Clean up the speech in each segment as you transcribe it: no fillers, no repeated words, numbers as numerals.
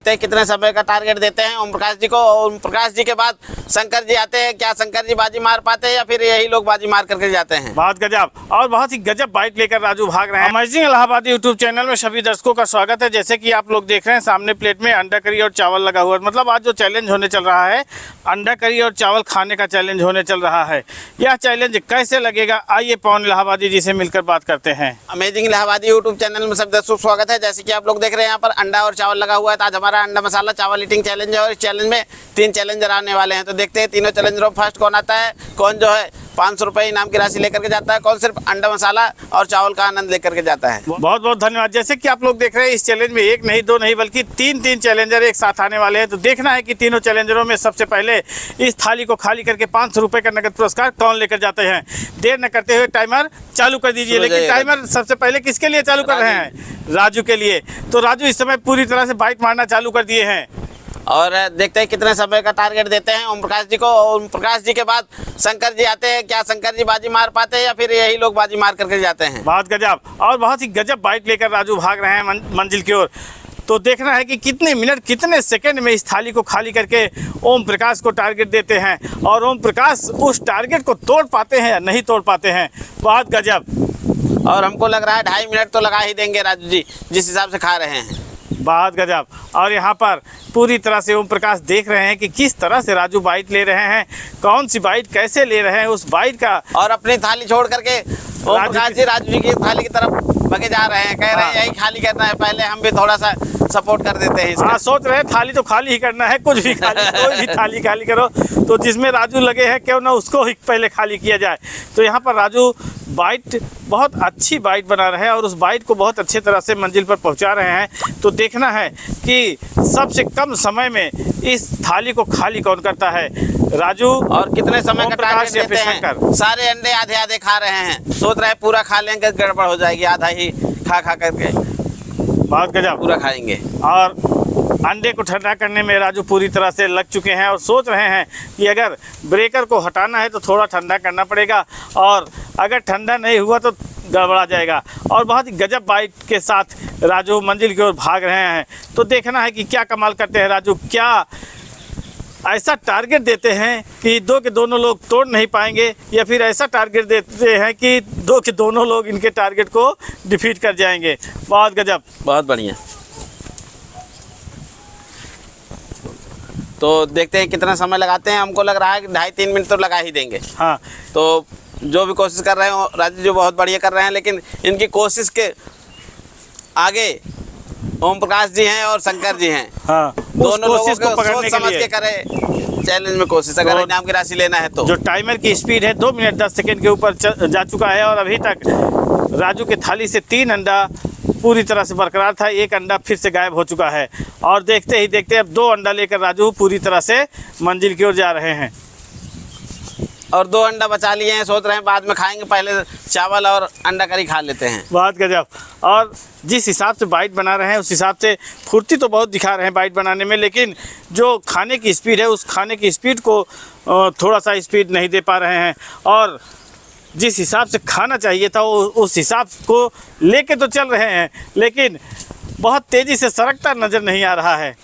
कितने समय का टारगेट देते हैं ओम प्रकाश जी को। ओम प्रकाश जी के बाद शंकर जी आते हैं। क्या शंकर जी बाजी मार पाते हैं या फिर यही लोग बाजी मार करके जाते हैं? बहुत गजब और बहुत ही गजब बाइट लेकर राजू भाग रहे हैं। अमेजिंग इलाहाबाद यूट्यूब चैनल में सभी दर्शकों का स्वागत है। जैसे कि आप लोग देख रहे हैं सामने प्लेट में अंडा करी और चावल लगा हुआ है। मतलब आज जो चैलेंज होने चल रहा है, अंडा करी और चावल खाने का चैलेंज होने चल रहा है। यह चैलेंज कैसे लगेगा, आइए पवन इलाहाबादी जी से मिलकर बात करते हैं। अमेजिंग इलाहाबादी यूट्यूब चैनल में सब दर्शकों स्वागत है। जैसे कि आप लोग देख रहे हैं यहाँ पर अंडा और चावल लगा हुआ है। आज हमारा अंडा मसाला चावल ईटिंग चैलेंज है और इस चैलेंज में 3 चैलेंजर आने वाले हैं। तो देखते हैं तीनों चैलेंजरों फर्स्ट कौन आता है, कौन जो है 500 रुपये इनाम की राशि लेकर के जाता है, कौन सिर्फ अंडा मसाला और चावल का आनंद लेकर के जाता है। बहुत बहुत धन्यवाद। जैसे कि आप लोग देख रहे हैं इस चैलेंज में एक नहीं, दो नहीं, बल्कि तीन चैलेंजर एक साथ आने वाले हैं। तो देखना है कि तीनों चैलेंजरों में सबसे पहले इस थाली को खाली करके 500 रुपये का नगद पुरस्कार कौन लेकर जाते हैं। देर न करते हुए टाइमर चालू कर दीजिए। लेकिन टाइमर सबसे पहले किसके लिए चालू कर रहे हैं? राजू के लिए। तो राजू इस समय पूरी तरह से बाइट मारना चालू कर दिए हैं और देखते हैं कितने समय का टारगेट देते हैं ओम प्रकाश जी को। ओम प्रकाश जी के बाद शंकर जी आते हैं। क्या शंकर जी बाजी मार पाते हैं या फिर यही लोग बाजी मार करके जाते हैं? बहुत गजब और बहुत ही गजब बाइट लेकर राजू भाग रहे हैं मंजिल की ओर। तो देखना है कि कितने मिनट कितने सेकंड में इस थाली को खाली करके ओम प्रकाश को टारगेट देते हैं और ओम प्रकाश उस टारगेट को तोड़ पाते हैं या नहीं तोड़ पाते हैं। बहुत गजब। और हमको लग रहा है 2.5 मिनट तो लगा ही देंगे राजू जी, जिस हिसाब से खा रहे हैं। बहुत गजब। और यहाँ पर पूरी तरह से ओम प्रकाश देख रहे हैं कि किस तरह से राजू बाइट ले रहे हैं, कौन सी बाइट कैसे ले रहे हैं उस बाइट का। और अपनी थाली छोड़ करके ओम प्रकाश जी राजू जी की थाली की तरफ भगे जा रहे हैं। कह रहे हैं यही खाली करना है, पहले हम भी थोड़ा सा सपोर्ट कर देते हैं। हाँ, सोच रहे हैं थाली तो खाली ही करना है, कुछ भी खाली, कोई भी थाली खाली करो। तो जिसमें राजू लगे हैं क्यों ना उसको ही पहले खाली किया जाए। तो यहाँ पर राजू बाइट बहुत अच्छी बाइट बना रहे हैं और उस बाइट को बहुत अच्छे तरह से मंजिल पर पहुंचा रहे हैं। तो देखना है कि सबसे कम समय में इस थाली को खाली कौन करता है, राजू और कितने समय का टारगेट देते हैं। शंकर सारे अंडे आधे आधे खा रहे हैं, सोच रहे हैं पूरा खा लेंगे, गड़बड़ हो जाएगी, आधा ही खा करके बहुत गजब पूरा खाएंगे। और अंडे को ठंडा करने में राजू पूरी तरह से लग चुके हैं और सोच रहे हैं कि अगर ब्रेकर को हटाना है तो थोड़ा ठंडा करना पड़ेगा और अगर ठंडा नहीं हुआ तो गड़बड़ा जाएगा। और बहुत ही गजब बाइट के साथ राजू मंजिल की ओर भाग रहे हैं। तो देखना है कि क्या कमाल करते हैं राजू, क्या ऐसा टारगेट देते हैं कि दो के दोनों लोग तोड़ नहीं पाएंगे या फिर ऐसा टारगेट देते हैं कि दो के दोनों लोग इनके टारगेट को डिफीट कर जाएंगे। बहुत गजब, बहुत बढ़िया। तो देखते हैं कितना समय लगाते हैं। हमको लग रहा है कि 2.5-3 मिनट तो लगा ही देंगे। हाँ, तो जो भी कोशिश कर रहे हो राजू जी बहुत बढ़िया कर रहे हैं, लेकिन इनकी कोशिश के आगे ओम प्रकाश जी हैं और शंकर जी हैं। हाँ, दोनों लोगों कोशिश को पकड़ने सोच समझ के के करे चैलेंज में कोशिश, अगर इनाम की राशि लेना है तो। जो टाइमर की स्पीड है 2 मिनट 10 सेकंड के ऊपर जा चुका है और अभी तक राजू के थाली से 3 अंडा पूरी तरह से बरकरार था, 1 अंडा फिर से गायब हो चुका है। और देखते ही देखते अब 2 अंडा लेकर राजू पूरी तरह से मंजिल की ओर जा रहे हैं और 2 अंडा बचा लिए हैं, सोच रहे हैं बाद में खाएंगे, पहले चावल और अंडा करी खा लेते हैं। बहुत गजब। और जिस हिसाब से बाइट बना रहे हैं उस हिसाब से फुर्ती तो बहुत दिखा रहे हैं बाइट बनाने में, लेकिन जो खाने की स्पीड है उस खाने की स्पीड को थोड़ा सा स्पीड नहीं दे पा रहे हैं। और जिस हिसाब से खाना चाहिए था वो उस हिसाब को लेके तो चल रहे हैं, लेकिन बहुत तेज़ी से सरकता नज़र नहीं आ रहा है।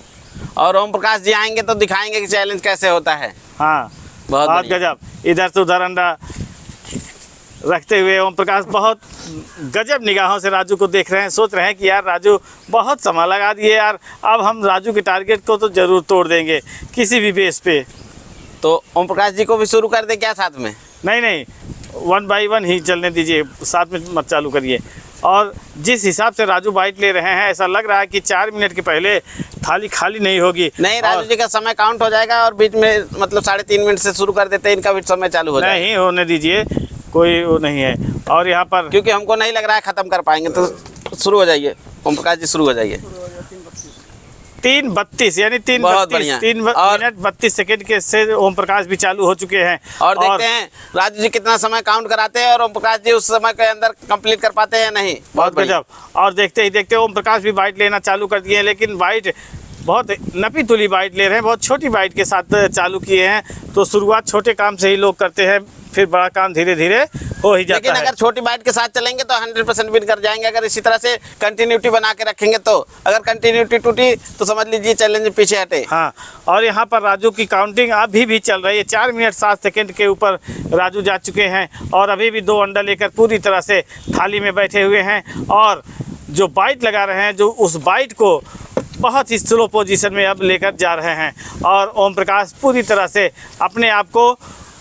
और ओम प्रकाश जी आएंगे तो दिखाएंगे कि चैलेंज कैसे होता है। हाँ, बहुत गजब। इधर से उधर अंडा रखते हुए ओम प्रकाश बहुत गजब निगाहों से राजू को देख रहे हैं। सोच रहे हैं कि यार राजू बहुत समय लगा दिए यार, अब हम राजू के टारगेट को तो ज़रूर तोड़ देंगे किसी भी बेस पे। तो ओम प्रकाश जी को भी शुरू कर दे क्या साथ में? नहीं, 1 बाई 1 ही चलने दीजिए, साथ में मत चालू करिए। और जिस हिसाब से राजू बाइट ले रहे हैं ऐसा लग रहा है कि 4 मिनट के पहले थाली खाली नहीं होगी। नहीं, राजू जी का समय काउंट हो जाएगा और बीच में मतलब 3.5 मिनट से शुरू कर देते हैं, इनका भी समय चालू हो जाएगा। नहीं होने दीजिए, कोई वो नहीं है। और यहाँ पर क्योंकि हमको नहीं लग रहा है ख़त्म कर पाएंगे, तो शुरू हो जाइए ओम प्रकाश जी, शुरू हो जाइए। 3:32 यानी 3 मिनट 32 सेकंड के से ओम प्रकाश भी चालू हो चुके हैं। और देखते हैं राजू जी कितना समय काउंट कराते हैं और ओम प्रकाश जी उस समय के अंदर कंप्लीट कर पाते हैं या नहीं। बहुत गजब। और देखते ही देखते ओम प्रकाश भी बाइट लेना चालू कर दिए हैं, लेकिन बाइट बहुत नपी तुली बाइट ले रहे हैं, बहुत छोटी बाइट के साथ चालू किए हैं। तो शुरुआत छोटे काम से ही लोग करते हैं, फिर बड़ा काम धीरे धीरे हो ही जाता लेकिन है। अगर छोटी बाइट के साथ चलेंगे तो 100% विन कर जाएंगे। अगर इसी तरह से कंटिन्यूटी बना के रखेंगे तो, अगर कंटिन्यूटी टूटी तो समझ लीजिए चैलेंज पीछे हटे। हाँ, और यहाँ पर राजू की काउंटिंग अभी भी चल रही है। 4 मिनट 7 सेकंड के ऊपर राजू जा चुके हैं और अभी भी 2 अंडा लेकर पूरी तरह से थाली में बैठे हुए हैं। और जो बाइट लगा रहे हैं, जो उस बाइट को बहुत ही स्लो पोजीशन में अब लेकर जा रहे हैं। और ओम प्रकाश पूरी तरह से अपने आप को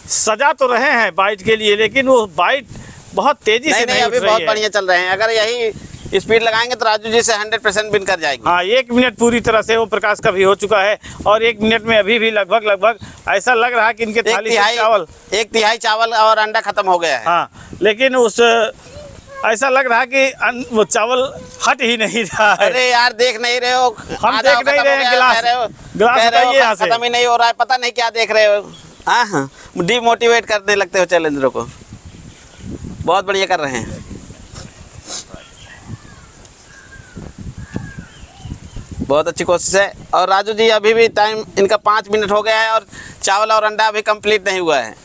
सजा तो रहे हैं बाइट के लिए, लेकिन वो बाइट बहुत तेजी से नहीं उठ अभी रही बहुत है। बढ़िया चल रहे हैं। अगर यही स्पीड लगाएंगे तो राजू जी से 100% विन कर जाएगी। हाँ, 1 मिनट पूरी तरह से ओम प्रकाश का भी हो चुका है और 1 मिनट में अभी भी लगभग ऐसा लग रहा है कि इनके थाली से चावल 1/3 चावल और अंडा खत्म हो गया है। हाँ, लेकिन उस ऐसा लग रहा है कि वो चावल हट ही नहीं रहा है। अरे यार देख नहीं रहे हो, हम आधा देख नहीं खत्म रहे हो हैं। गया, गिलास कह रहे हो हटाइए यहाँ से। खत्म ही नहीं हो रहा है, पता नहीं क्या देख रहे हो। हाँ, डिमोटिवेट करने लगते हो चैलेंजरों को। बहुत बढ़िया कर रहे हैं, बहुत अच्छी कोशिश है। और राजू जी अभी भी टाइम इनका 5 मिनट हो गया है और चावल और अंडा अभी कंप्लीट नहीं हुआ है।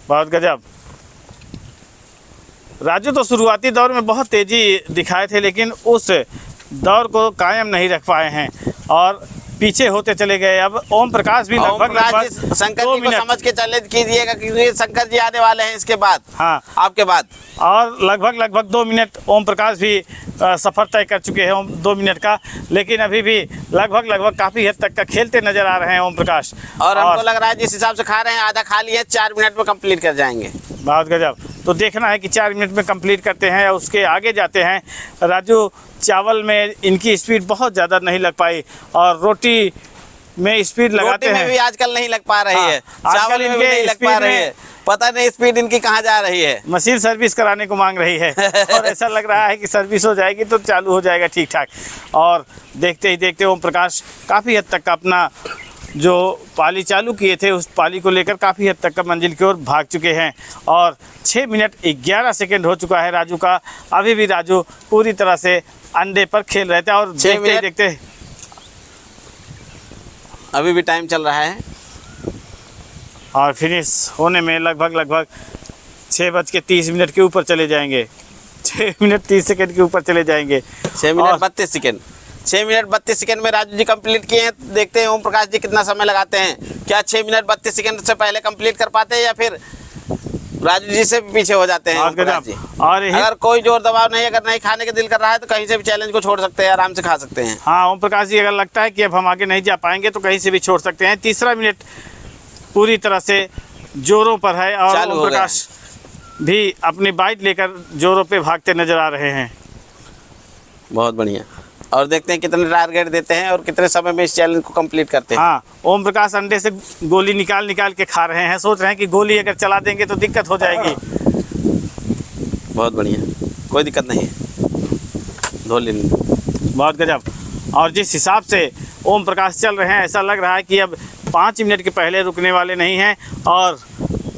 बहुत गजब। राजू तो शुरुआती दौर में बहुत तेजी दिखाए थे, लेकिन उस दौर को कायम नहीं रख पाए हैं और पीछे होते चले गए। अब ओम प्रकाश भी लगभग शंकर 2 जी को मिनट समझ के चैलेंज कीजिएगा क्योंकि शंकर जी आने वाले हैं इसके बाद। हाँ, आपके बाद और लगभग 2 मिनट ओम प्रकाश भी सफ़र तय कर चुके हैं 2 मिनट का, लेकिन अभी भी लगभग काफ़ी हद तक का खेलते नजर आ रहे हैं ओम प्रकाश। और हमको लग रहा है जिस हिसाब से खा रहे हैं आधा खा लिए, 4 मिनट में कंप्लीट कर जाएंगे। बहुत गजब। तो देखना है कि 4 मिनट में कंप्लीट करते हैं या उसके आगे जाते हैं। राजू चावल में इनकी स्पीड बहुत ज़्यादा नहीं लग पाई और रोटी में स्पीड लगाते रोटी हैं। में भी आजकल नहीं लग पा रही हाँ, है, आजकल चावल में भी इनके नहीं लग पा रही है। पता नहीं स्पीड इनकी कहाँ जा रही है। मशीन सर्विस कराने को मांग रही है और ऐसा लग रहा है कि सर्विस हो जाएगी तो चालू हो जाएगा ठीक ठाक। और देखते ही देखते ओम प्रकाश काफ़ी हद तक अपना जो पाली चालू किए थे उस पाली को लेकर काफ़ी हद तक का मंजिल की ओर भाग चुके हैं। और 6 मिनट 11 सेकंड हो चुका है राजू का। अभी भी राजू पूरी तरह से अंडे पर खेल रहे थे और देखते ही देखते अभी भी टाइम चल रहा है और फिनिश होने में लगभग 6:30 के ऊपर चले जाएंगे। 6 मिनट 30 सेकंड के ऊपर चले जाएंगे। 6 मिनट 32 सेकंड 6 मिनट 32 सेकंड में राजू जी कंप्लीट किए हैं। देखते हैं ओम प्रकाश जी कितना समय लगाते हैं। क्या 6 मिनट 32 सेकंड से पहले कंप्लीट कर पाते हैं या फिर राजू जी से भी पीछे हो जाते हैं ओम प्रकाश जी। और अगर कोई जोर दबाव नहीं, अगर नहीं खाने का दिल कर रहा है तो कहीं से भी चैलेंज को छोड़ सकते हैं, आराम से खा सकते हैं। हाँ, ओम प्रकाश जी अगर लगता है कि अब हम आगे नहीं जा पाएंगे तो कहीं से भी छोड़ सकते हैं। तीसरा मिनट पूरी तरह से जोरों पर है और ओम प्रकाश भी अपनी बाइट लेकर जोरों पे भागते नजर आ रहे हैं। बहुत बढ़िया। और देखते हैं कितने टारगेट देते हैं और कितने समय में इस चैलेंज को कंप्लीट करते हैं। हाँ, ओम प्रकाश अंडे से गोली निकाल के खा रहे हैं। सोच रहे हैं कि गोली अगर चला देंगे तो दिक्कत हो जाएगी। बहुत बढ़िया, कोई दिक्कत नहीं है, धो लेंगे। बहुत गजब। और जिस हिसाब से ओम प्रकाश चल रहे हैं ऐसा लग रहा है कि अब 5 मिनट के पहले रुकने वाले नहीं हैं और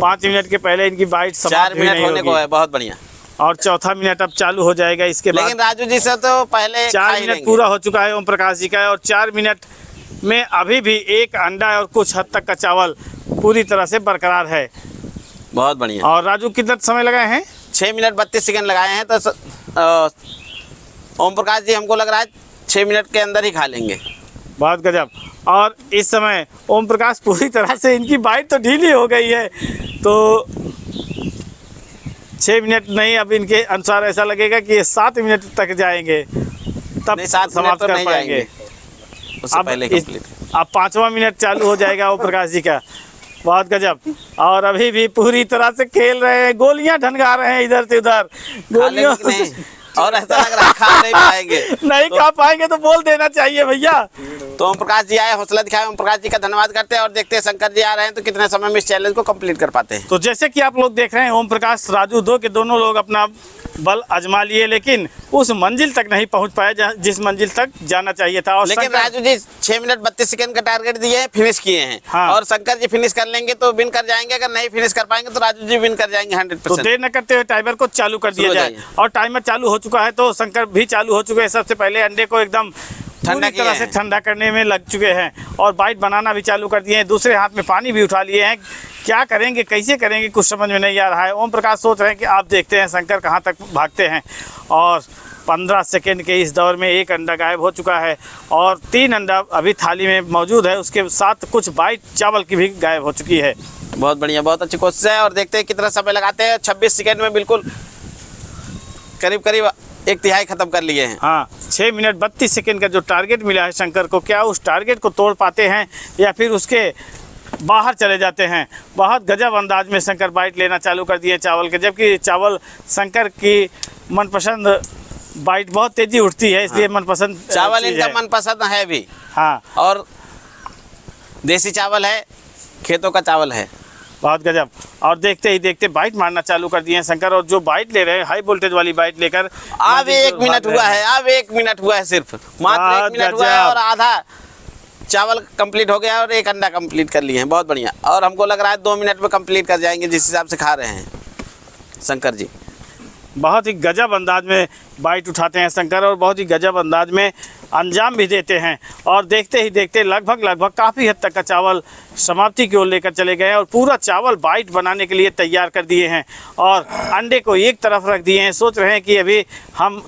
5 मिनट के पहले इनकी बाइट 4 मिनट होने को है। बहुत बढ़िया। और चौथा मिनट अब चालू हो जाएगा इसके बाद। लेकिन राजू जी से तो पहले 4 मिनट पूरा हो चुका है ओम प्रकाश जी का और 4 मिनट में अभी भी एक अंडा और कुछ हद तक का चावल पूरी तरह से बरकरार है। बहुत बढ़िया। और राजू कितना समय लगाए हैं? 6 मिनट 32 सेकंड लगाए हैं। तो ओम प्रकाश जी हमको लग रहा है 6 मिनट के अंदर ही खा लेंगे। बहुत गजब। और इस समय ओम प्रकाश पूरी तरह से इनकी बाइट तो ढीली हो गई है, तो 6 मिनट नहीं, अब इनके अनुसार ऐसा लगेगा कि ये 7 मिनट तक जाएंगे तब समाप्त कर पाएंगे। अब 5वां मिनट चालू हो जाएगा ओम प्रकाश जी का। बहुत गजब। और अभी भी पूरी तरह से खेल रहे हैं, गोलियां ढनगा रहे हैं इधर से उधर। गोलियों और ऐसा लग रहा है खा नहीं पाएंगे। नहीं खा पाएंगे तो बोल देना चाहिए भैया। तो ओम प्रकाश जी आए, हौसला दिखाए, ओम प्रकाश जी का धन्यवाद करते हैं और देखते हैं शंकर जी आ रहे हैं तो कितने समय में इस चैलेंज को कंप्लीट कर पाते हैं। तो जैसे कि आप लोग देख रहे हैं ओम प्रकाश राजू दो के दोनों लोग अपना बल आजमा लिए, लेकिन उस मंजिल तक नहीं पहुंच पाए जिस मंजिल तक जाना चाहिए था। और लेकिन राजू जी 6 मिनट 32 सेकंड का टारगेट दिए हैं, फिनिश किए हैं। हाँ। और शंकर जी फिनिश कर लेंगे तो विन कर जाएंगे, अगर नहीं फिनिश कर पाएंगे तो राजू जी विन कर जाएंगे 100%। तो देर न करते हुए टाइमर को चालू कर दिया जाए। और टाइमर चालू हो चुका है तो शंकर भी चालू हो चुके हैं। सबसे पहले अंडे को एकदम पूरी तरह से ठंडा करने में लग चुके हैं और बाइट बनाना भी चालू कर दिए हैं। दूसरे हाथ में पानी भी उठा लिए हैं। क्या करेंगे, कैसे करेंगे, कुछ समझ में नहीं आ रहा है। ओम प्रकाश सोच रहे हैं कि आप देखते हैं शंकर कहाँ तक भागते हैं। और 15 सेकेंड के इस दौर में एक अंडा गायब हो चुका है और 3 अंडा अभी थाली में मौजूद है। उसके साथ कुछ बाइट चावल की भी गायब हो चुकी है। बहुत बढ़िया, बहुत अच्छी कोशिश है। और देखते हैं कितना समय लगाते हैं। 26 सेकेंड में बिल्कुल करीब करीब 1/3 खत्म कर लिए हैं। हाँ, 6 मिनट 32 सेकेंड का जो टारगेट मिला है शंकर को, क्या उस टारगेट को तोड़ पाते हैं या फिर उसके बाहर चले जाते हैं। बहुत गजब अंदाज में शंकर बाइट लेना चालू कर दिए चावल के, जबकि चावल शंकर की मनपसंद बाइट बहुत तेजी उठती है, इसलिए मनपसंद चावल इनका मनपसंद है भी। हाँ, और देसी चावल है, खेतों का चावल है। बहुत गजब। और देखते ही देखते बाइट मारना चालू कर दिए हैं शंकर। और जो बाइट ले रहे हैं, हाई वोल्टेज वाली बाइट लेकर, अब 1 मिनट हुआ है, अब 1 मिनट हुआ है, सिर्फ मात्र 1 मिनट हुआ है और आधा चावल कंप्लीट हो गया और 1 अंडा कंप्लीट कर लिए हैं। बहुत बढ़िया। और हमको लग रहा है 2 मिनट में कंप्लीट कर जाएंगे, जिस हिसाब से खा रहे हैं शंकर जी। बहुत ही गजब अंदाज में बाइट उठाते हैं शंकर और बहुत ही गजब अंदाज में अंजाम भी देते हैं। और देखते ही देखते लगभग काफ़ी हद तक का चावल समाप्ति की ओर लेकर चले गए और पूरा चावल बाइट बनाने के लिए तैयार कर दिए हैं और अंडे को एक तरफ रख दिए हैं। सोच रहे हैं कि अभी हम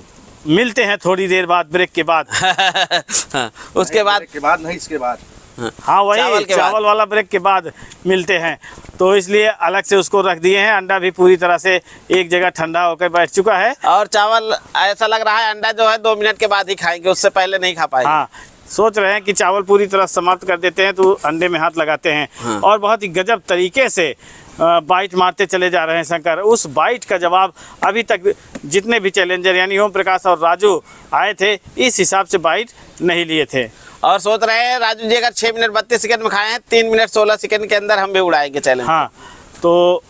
मिलते हैं थोड़ी देर बाद, ब्रेक के बाद। हाँ, उसके बाद के बाद नहीं, इसके बाद। हाँ, वही चावल वाला ब्रेक के बाद मिलते हैं, तो इसलिए अलग से उसको रख दिए हैं। अंडा भी पूरी तरह से एक जगह ठंडा होकर बैठ चुका है और चावल ऐसा लग रहा है अंडा जो है 2 मिनट के बाद ही खाएंगे, उससे पहले नहीं खा पाएंगे। हाँ, सोच रहे हैं कि चावल पूरी तरह समाप्त कर देते हैं तो अंडे में हाथ लगाते हैं। हाँ। और बहुत ही गजब तरीके से बाइट मारते चले जा रहे हैं शंकर। उस बाइट का जवाब अभी तक जितने भी चैलेंजर यानी ओम प्रकाश और राजू आए थे, इस हिसाब से बाइट नहीं लिए थे। और सोच रहे हैं राजू जी अगर 6 मिनट 32 सेकंड में खाए हैं, 3 मिनट 16 सेकंड के अंदर हम भी उड़ाएंगे चैलेंज। हाँ, तो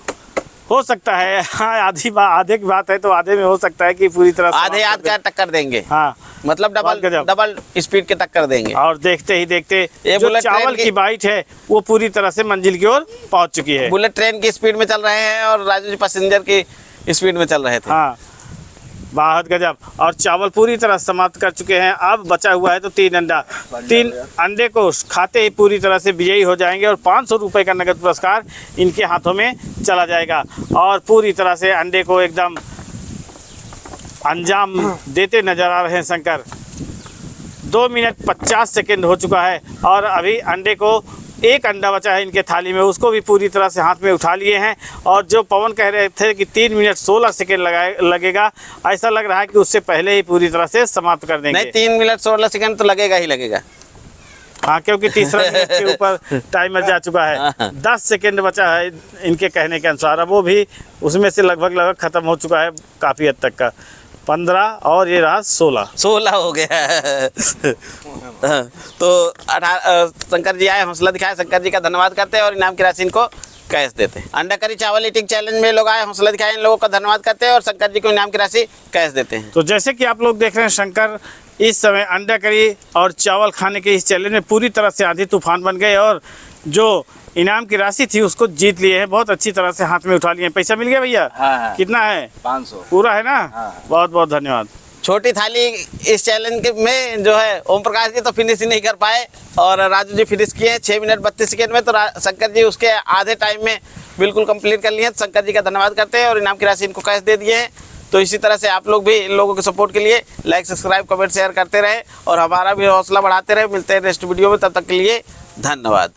हो सकता है। हाँ, आधे की बात है तो आधे में हो सकता है कि पूरी तरह आधे का टक्कर देंगे। हाँ, मतलब डबल स्पीड के टक्कर देंगे। और देखते ही देखते ये जो बुलेट चावल ट्रेन की बाइट है वो पूरी तरह से मंजिल की ओर पहुंच चुकी है। बुलेट ट्रेन की स्पीड में चल रहे हैं और राजू जी पैसेंजर की स्पीड में चल रहे थे। हाँ, बहुत गजब। और चावल पूरी तरह समाप्त कर चुके हैं। अब बचा हुआ है तो 3 अंडा। 3 अंडे को खाते ही पूरी तरह से विजयी हो जाएंगे और 500 रुपये का नगद पुरस्कार इनके हाथों में चला जाएगा। और पूरी तरह से अंडे को एकदम अंजाम देते नजर आ रहे हैं शंकर। 2 मिनट 50 सेकेंड हो चुका है और अभी अंडे को एक अंडा बचा है इनके थाली में, उसको भी पूरी तरह से हाथ में उठा लिए हैं। और जो पवन कह रहे थे कि 3 मिनट 16 सेकेंड लगेगा, ऐसा लग रहा है कि उससे पहले ही पूरी तरह से समाप्त कर देंगे। नहीं, 3 मिनट 16 सेकंड तो लगेगा ही लगेगा। हाँ, क्योंकि तीसरा मिनट के ऊपर टाइमर जा चुका है। 10 सेकेंड बचा है इनके कहने के अनुसार, अब वो भी उसमें से लगभग खत्म हो चुका है काफ़ी हद तक का। 15 और ये रहा 16 हो गया। तो 18 शंकर जी आए, हौसला दिखाया। शंकर जी का धन्यवाद करते हैं और इनाम की राशि इनको कैश देते हैं। अंडा करी चावल ईटिंग चैलेंज में लोग आए, हौसला दिखाया, इन लोगों का धन्यवाद करते हैं और शंकर जी को इनाम की राशि कैश देते हैं। तो जैसे कि आप लोग देख रहे हैं, शंकर इस समय अंडा करी और चावल खाने के इस चैलेंज में पूरी तरह से आंधी तूफान बन गए और जो इनाम की राशि थी उसको जीत लिए हैं। बहुत अच्छी तरह से हाथ में उठा लिए। पैसा मिल गया भैया? हाँ। कितना है? 500 पूरा है ना? हाँ। बहुत बहुत धन्यवाद। छोटी थाली इस चैलेंज में जो है ओम प्रकाश जी तो फिनिश ही नहीं कर पाए और राजू जी फिनिश किए 6 मिनट 32 सेकेंड में। तो शंकर जी उसके आधे टाइम में बिल्कुल कंप्लीट कर लिए। शंकर जी का धन्यवाद करते हैं और इनाम की राशि इनको कैश दे दिए हैं। तो इसी तरह से आप लोग भी इन लोगों के सपोर्ट के लिए लाइक, सब्सक्राइब, कमेंट, शेयर करते रहे और हमारा भी हौसला बढ़ाते रहे। मिलते हैं नेक्स्ट वीडियो में, तब तक के लिए धन्यवाद।